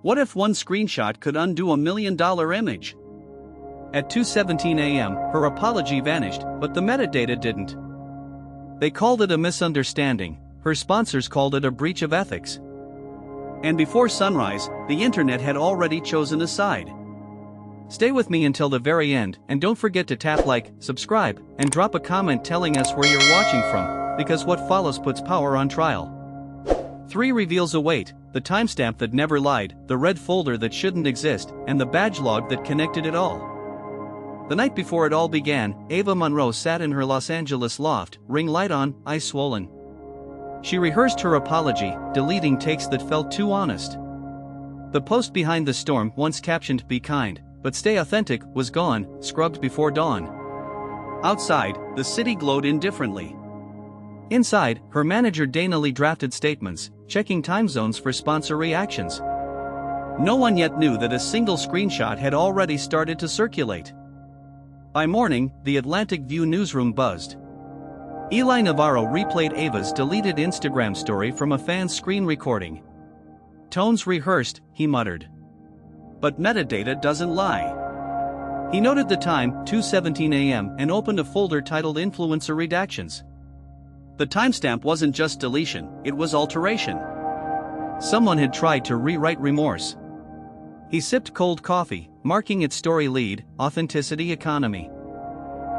What if one screenshot could undo $1 million image? At 2:17 a.m., her apology vanished, but the metadata didn't. They called it a misunderstanding, her sponsors called it a breach of ethics. And before sunrise, the internet had already chosen a side. Stay with me until the very end, and don't forget to tap like, subscribe, and drop a comment telling us where you're watching from, because what follows puts power on trial. 3 reveals await: the timestamp that never lied, the red folder that shouldn't exist, and the badge log that connected it all. The night before it all began, Ava Monroe sat in her Los Angeles loft, ring light on, eyes swollen. She rehearsed her apology, deleting takes that felt too honest. The post behind the storm, once captioned "Be kind, but stay authentic," was gone, scrubbed before dawn. Outside, the city glowed indifferently. Inside, her manager Dana Lee drafted statements, checking time zones for sponsor reactions. No one yet knew that a single screenshot had already started to circulate. By morning, the Atlantic View newsroom buzzed. Eli Navarro replayed Ava's deleted Instagram story from a fan's screen recording. "Tones rehearsed," he muttered. But metadata doesn't lie. He noted the time, 2:17 a.m., and opened a folder titled Influencer Redactions. The timestamp wasn't just deletion, it was alteration. Someone had tried to rewrite remorse. He sipped cold coffee, marking its story lead, Authenticity Economy.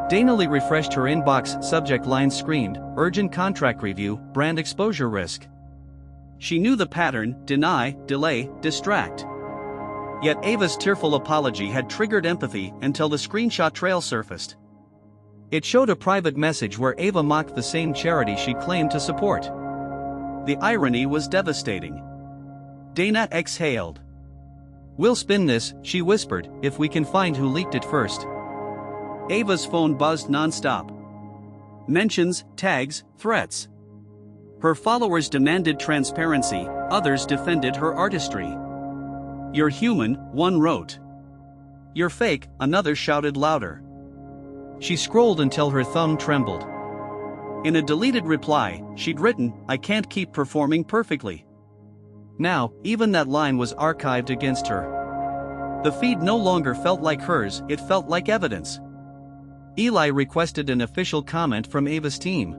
Dana Lee refreshed her inbox, subject line screamed, Urgent Contract Review, Brand Exposure Risk. She knew the pattern: deny, delay, distract. Yet Ava's tearful apology had triggered empathy until the screenshot trail surfaced. It showed a private message where Ava mocked the same charity she claimed to support. The irony was devastating. Dana exhaled. "We'll spin this," she whispered, "if we can find who leaked it first." Ava's phone buzzed non-stop. Mentions, tags, threats. Her followers demanded transparency, others defended her artistry. "You're human," one wrote. "You're fake," another shouted louder. She scrolled until her thumb trembled. In a deleted reply, she'd written, "I can't keep performing perfectly." Now, even that line was archived against her. The feed no longer felt like hers, it felt like evidence. Eli requested an official comment from Ava's team.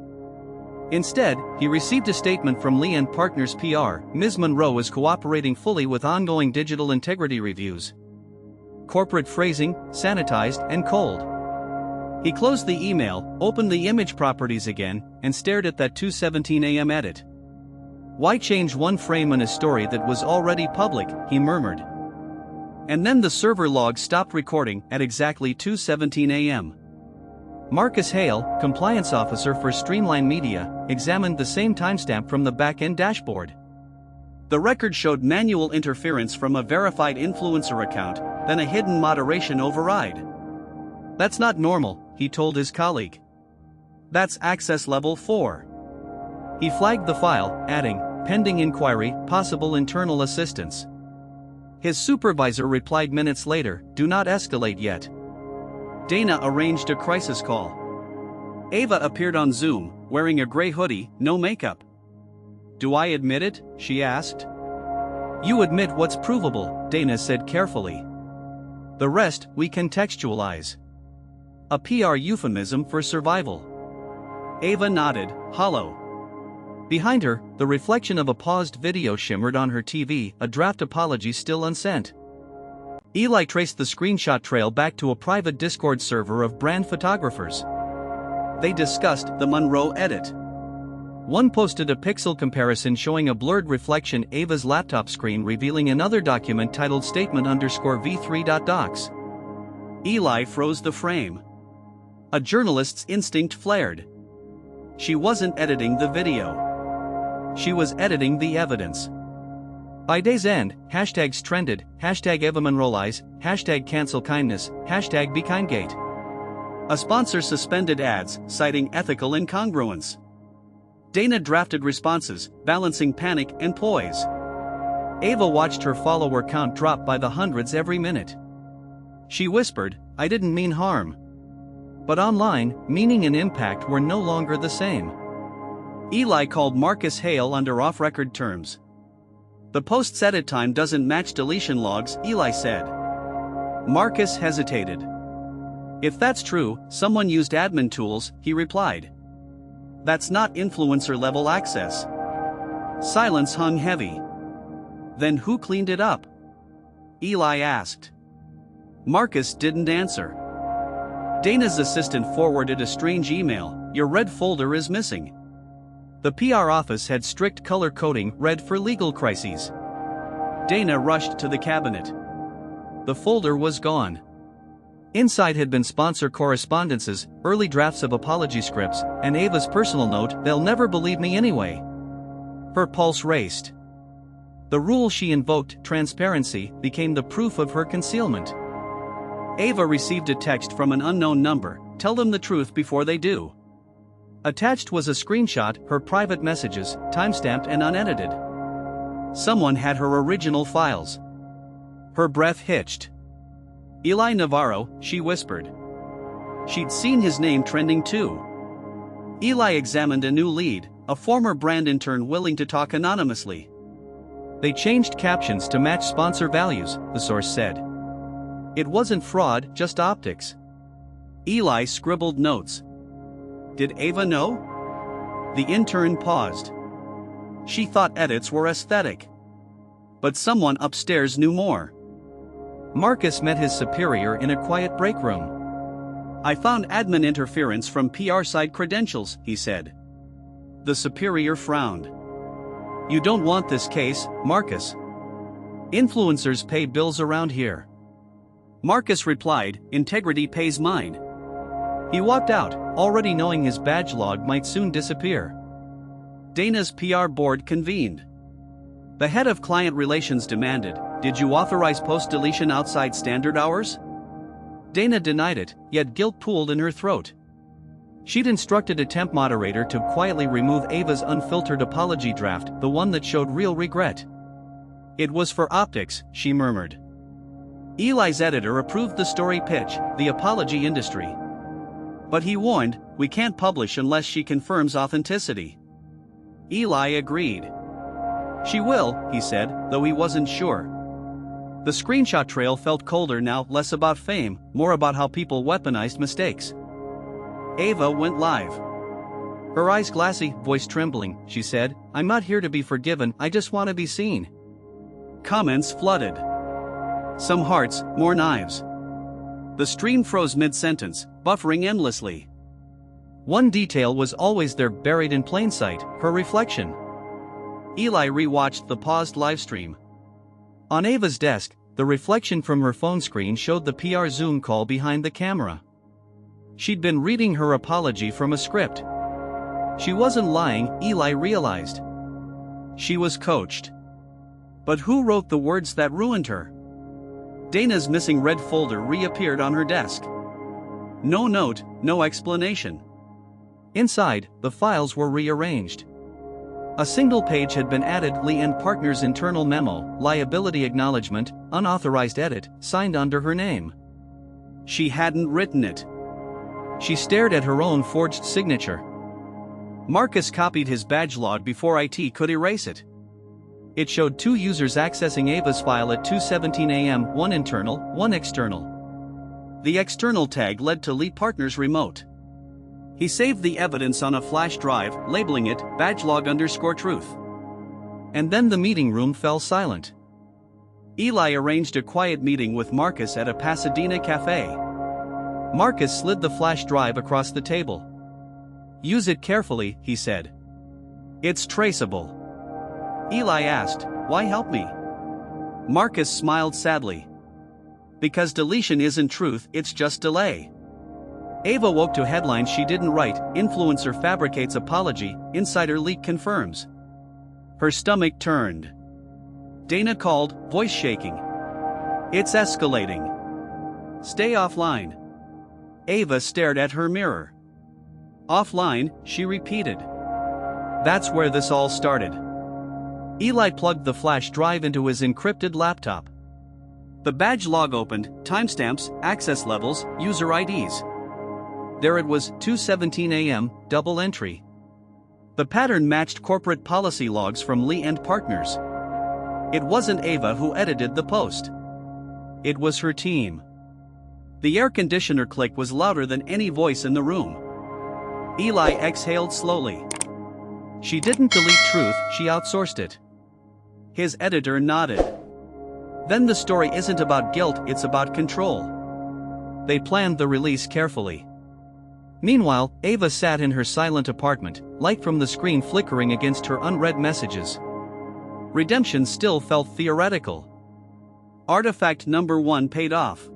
Instead, he received a statement from Lee & Partners PR. Ms. Monroe is cooperating fully with ongoing digital integrity reviews. Corporate phrasing, sanitized and cold. He closed the email, opened the image properties again, and stared at that 2:17 a.m. edit. "Why change one frame in a story that was already public?" he murmured. And then the server log stopped recording at exactly 2:17 a.m. Marcus Hale, compliance officer for Streamline Media, examined the same timestamp from the back-end dashboard. The record showed manual interference from a verified influencer account, then a hidden moderation override. "That's not normal," he told his colleague. "That's access level 4. He flagged the file, adding, "Pending inquiry, possible internal assistance." His supervisor replied minutes later, "Do not escalate yet." Dana arranged a crisis call. Ava appeared on Zoom, wearing a gray hoodie, no makeup. "Do I admit it?" she asked. "You admit what's provable," Dana said carefully. "The rest, we contextualize." A PR euphemism for survival. Ava nodded, hollow. Behind her, the reflection of a paused video shimmered on her TV, a draft apology still unsent. Eli traced the screenshot trail back to a private Discord server of brand photographers. They discussed the Monroe edit. One posted a pixel comparison showing a blurred reflection Ava's laptop screen revealing another document titled statement_v3.docs. Eli froze the frame. A journalist's instinct flared. She wasn't editing the video. She was editing the evidence. By day's end, hashtags trended, hashtag Ava Monroe lies, hashtag cancel kindness, hashtag BeKindGate. A sponsor suspended ads, citing ethical incongruence. Dana drafted responses, balancing panic and poise. Ava watched her follower count drop by the hundreds every minute. She whispered, "I didn't mean harm." But online, meaning and impact were no longer the same. Eli called Marcus Hale under off-record terms. The post's edit time doesn't match deletion logs, Eli said. Marcus hesitated. If that's true, someone used admin tools, he replied. That's not influencer-level access. Silence hung heavy. Then who cleaned it up? Eli asked. Marcus didn't answer. Dana's assistant forwarded a strange email. Your red folder is missing. The PR office had strict color coding, red for legal crises. Dana rushed to the cabinet. The folder was gone. Inside had been sponsor correspondences, early drafts of apology scripts, and Ava's personal note, "They'll never believe me anyway." Her pulse raced. The rule she invoked, transparency, became the proof of her concealment. Ava received a text from an unknown number, "Tell them the truth before they do." Attached was a screenshot, her private messages, timestamped and unedited. Someone had her original files. Her breath hitched. Eli Navarro, she whispered. She'd seen his name trending too. Eli examined a new lead, a former brand intern willing to talk anonymously. They changed captions to match sponsor values, the source said. It wasn't fraud, just optics. Eli scribbled notes. Did Ava know? The intern paused. She thought edits were aesthetic. But someone upstairs knew more. Marcus met his superior in a quiet break room. I found admin interference from PR side credentials, he said. The superior frowned. You don't want this case, Marcus. Influencers pay bills around here. Marcus replied, integrity pays mine. He walked out, already knowing his badge log might soon disappear. Dana's PR board convened. The head of client relations demanded, did you authorize post-deletion outside standard hours? Dana denied it, yet guilt pooled in her throat. She'd instructed a temp moderator to quietly remove Ava's unfiltered apology draft, the one that showed real regret. It was for optics, she murmured. Eli's editor approved the story pitch, the apology industry. But he warned, we can't publish unless she confirms authenticity. Eli agreed. She will, he said, though he wasn't sure. The screenshot trail felt colder now, less about fame, more about how people weaponized mistakes. Ava went live. Her eyes glassy, voice trembling, she said, I'm not here to be forgiven, I just want to be seen. Comments flooded. Some hearts, more knives. The stream froze mid-sentence, buffering endlessly. One detail was always there, buried in plain sight, her reflection. Eli rewatched the paused livestream. On Ava's desk, the reflection from her phone screen showed the PR Zoom call behind the camera. She'd been reading her apology from a script. She wasn't lying, Eli realized. She was coached. But who wrote the words that ruined her? Dana's missing red folder reappeared on her desk. No note, no explanation. Inside, the files were rearranged. A single page had been added, Lee and Partners internal memo, liability acknowledgement, unauthorized edit, signed under her name. She hadn't written it. She stared at her own forged signature. Marcus copied his badge log before IT could erase it. It showed two users accessing Ava's file at 2:17 a.m., one internal, one external. The external tag led to Lee Partners remote. He saved the evidence on a flash drive, labeling it badgelog_truth. And then the meeting room fell silent. Eli arranged a quiet meeting with Marcus at a Pasadena cafe. Marcus slid the flash drive across the table. Use it carefully, he said. It's traceable. Eli asked, why help me? Marcus smiled sadly. Because deletion isn't truth, it's just delay. Ava woke to headlines she didn't write, influencer fabricates apology, insider leak confirms. Her stomach turned. Dana called, voice shaking. It's escalating. Stay offline. Ava stared at her mirror. Offline, she repeated. That's where this all started. Eli plugged the flash drive into his encrypted laptop. The badge log opened, timestamps, access levels, user IDs. There it was, 2:17 a.m., double entry. The pattern matched corporate policy logs from Lee and Partners. It wasn't Ava who edited the post. It was her team. The air conditioner click was louder than any voice in the room. Eli exhaled slowly. She didn't delete truth, she outsourced it. His editor nodded. Then the story isn't about guilt, it's about control. They planned the release carefully. Meanwhile, Ava sat in her silent apartment, light from the screen flickering against her unread messages. Redemption still felt theoretical. Artifact number 1 paid off.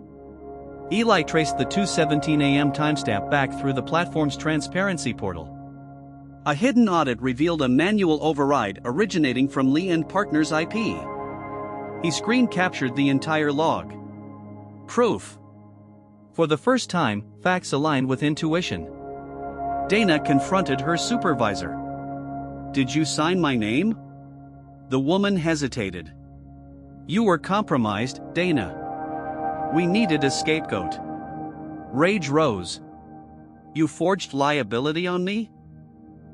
Eli traced the 2:17 a.m. timestamp back through the platform's transparency portal. A hidden audit revealed a manual override originating from Lee and Partners' IP. He screen captured the entire log. Proof. For the first time, facts aligned with intuition. Dana confronted her supervisor. "Did you sign my name?" The woman hesitated. "You were compromised, Dana. We needed a scapegoat." Rage rose. "You forged liability on me?"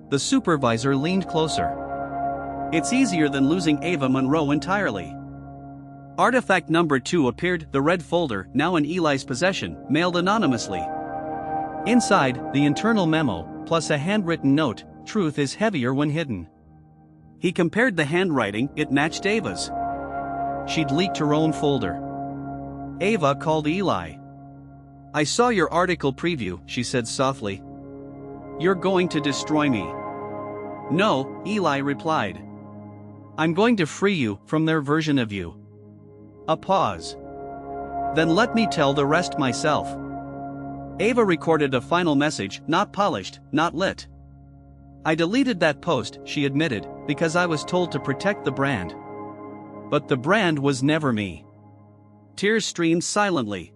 The supervisor leaned closer. "It's easier than losing Ava Monroe entirely." Artifact number 2 appeared, the red folder, now in Eli's possession, mailed anonymously. Inside, the internal memo, plus a handwritten note, "Truth is heavier when hidden." He compared the handwriting, it matched Ava's. She'd leaked her own folder. Ava called Eli. "I saw your article preview," she said softly. "You're going to destroy me." "No," Eli replied. "I'm going to free you from their version of you." A pause. "Then let me tell the rest myself." Ava recorded a final message, not polished, not lit. "I deleted that post," she admitted, "because I was told to protect the brand. But the brand was never me." Tears streamed silently.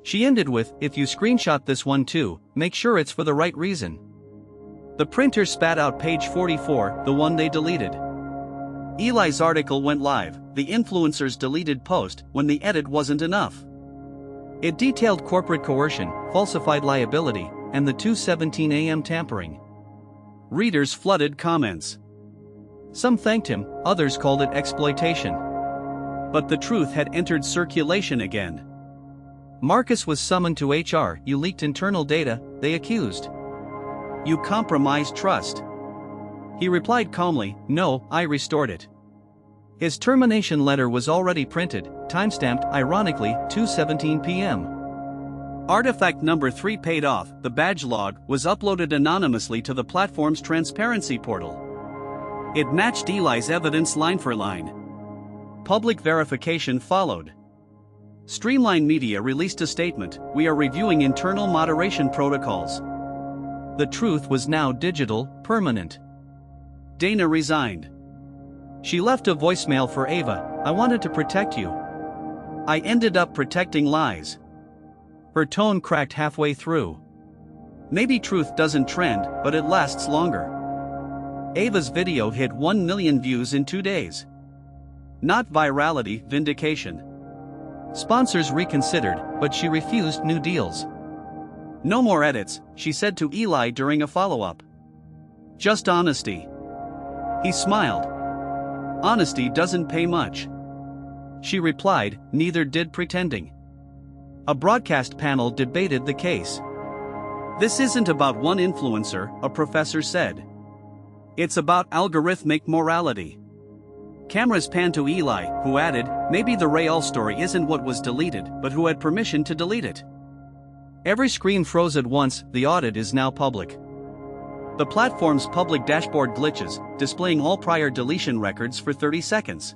She ended with, "If you screenshot this one too, make sure it's for the right reason." The printer spat out page 44, the one they deleted. Eli's article went live, the influencer's deleted post, when the edit wasn't enough. It detailed corporate coercion, falsified liability, and the 2:17 a.m. tampering. Readers flooded comments. Some thanked him, others called it exploitation. But the truth had entered circulation again. Marcus was summoned to HR. "You leaked internal data," they accused. "You compromised trust." He replied calmly, "No, I restored it." His termination letter was already printed, timestamped, ironically, 2:17 p.m. Artifact number 3 paid off. The badge log was uploaded anonymously to the platform's transparency portal. It matched Eli's evidence line for line. Public verification followed. Streamline Media released a statement, "We are reviewing internal moderation protocols." The truth was now digital, permanent. Dana resigned. She left a voicemail for Ava, "I wanted to protect you. I ended up protecting lies." Her tone cracked halfway through. Maybe truth doesn't trend, but it lasts longer. Ava's video hit 1 million views in 2 days. Not virality, vindication. Sponsors reconsidered, but she refused new deals. "No more edits," she said to Eli during a follow-up. "Just honesty." He smiled. "Honesty doesn't pay much." She replied, "Neither did pretending." A broadcast panel debated the case. "This isn't about one influencer," a professor said. "It's about algorithmic morality." Cameras panned to Eli, who added, "Maybe the Rael story isn't what was deleted, but who had permission to delete it." Every screen froze at once. The audit is now public. The platform's public dashboard glitches, displaying all prior deletion records for 30 seconds.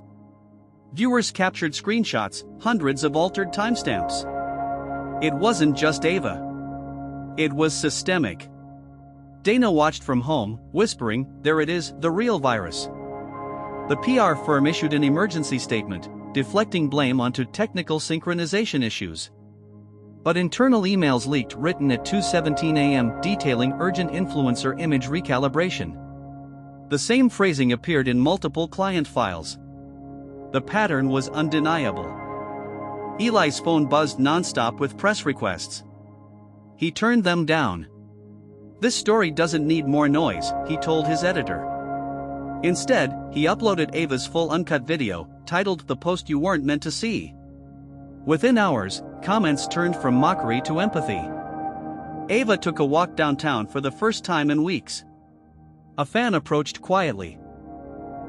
Viewers captured screenshots, hundreds of altered timestamps. It wasn't just Ava. It was systemic. Dana watched from home, whispering, "There it is, the real virus." The PR firm issued an emergency statement, deflecting blame onto technical synchronization issues. But internal emails leaked, written at 2:17 a.m., detailing urgent influencer image recalibration. The same phrasing appeared in multiple client files. The pattern was undeniable. Eli's phone buzzed nonstop with press requests. He turned them down. "This story doesn't need more noise," he told his editor. Instead, he uploaded Ava's full uncut video, titled "The Post You Weren't Meant to See." Within hours, comments turned from mockery to empathy. Ava took a walk downtown for the first time in weeks. A fan approached quietly.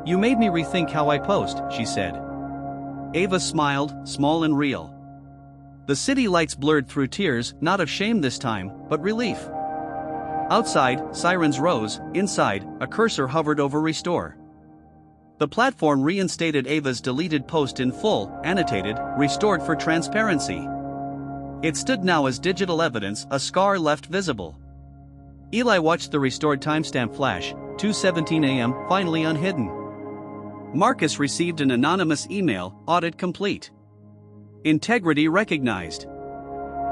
"You made me rethink how I post," she said. Ava smiled, small and real. The city lights blurred through tears, not of shame this time, but relief. Outside, sirens rose. Inside, a cursor hovered over restore. The platform reinstated Ava's deleted post in full, annotated, "Restored for transparency." It stood now as digital evidence, a scar left visible. Eli watched the restored timestamp flash, 2:17 a.m., finally unhidden. Marcus received an anonymous email, "Audit complete. Integrity recognized."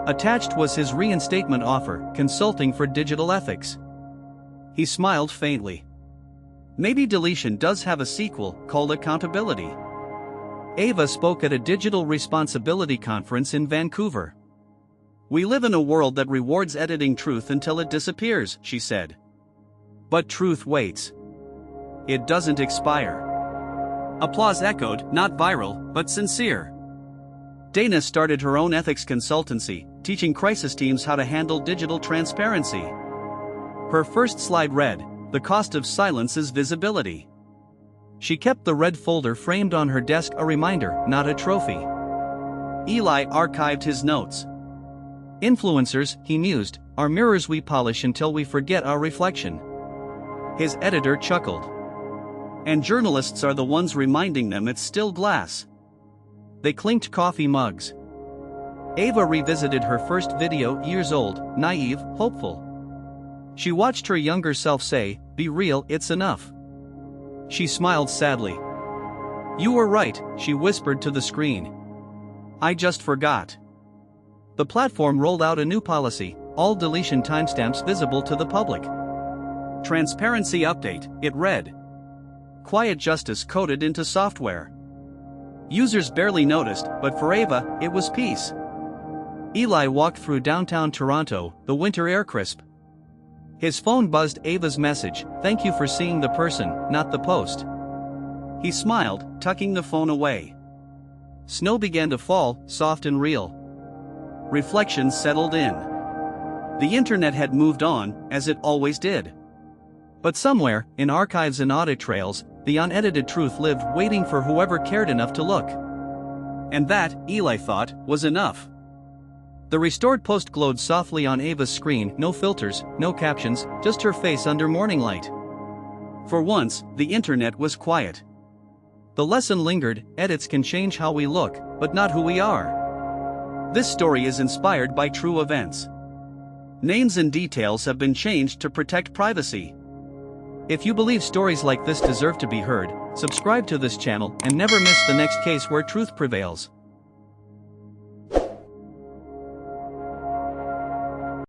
Attached was his reinstatement offer, consulting for digital ethics. He smiled faintly. Maybe deletion does have a sequel, called accountability. Ava spoke at a digital responsibility conference in Vancouver. "We live in a world that rewards editing truth until it disappears," she said. But truth waits. It doesn't expire. Applause echoed, not viral, but sincere. Dana started her own ethics consultancy, teaching crisis teams how to handle digital transparency. Her first slide read, "The cost of silence is visibility." She kept the red folder framed on her desk, a reminder, not a trophy. Eli archived his notes. "Influencers," he mused, "are mirrors we polish until we forget our reflection." His editor chuckled. "And journalists are the ones reminding them it's still glass." They clinked coffee mugs. Ava revisited her first video, years old, naive, hopeful. She watched her younger self say, "Be real, it's enough." She smiled sadly. "You were right," she whispered to the screen. "I just forgot." The platform rolled out a new policy, all deletion timestamps visible to the public. Transparency update, it read. Quiet justice coded into software. Users barely noticed, but for Ava, it was peace. Eli walked through downtown Toronto, the winter air crisp. His phone buzzed Ava's message, "Thank you for seeing the person, not the post." He smiled, tucking the phone away. Snow began to fall, soft and real. Reflections settled in. The internet had moved on, as it always did. But somewhere, in archives and audit trails, the unedited truth lived, waiting for whoever cared enough to look. And that, Eli thought, was enough. The restored post glowed softly on Ava's screen, no filters, no captions, just her face under morning light. For once, the internet was quiet. The lesson lingered, edits can change how we look, but not who we are. This story is inspired by true events. Names and details have been changed to protect privacy. If you believe stories like this deserve to be heard, subscribe to this channel and never miss the next case where truth prevails.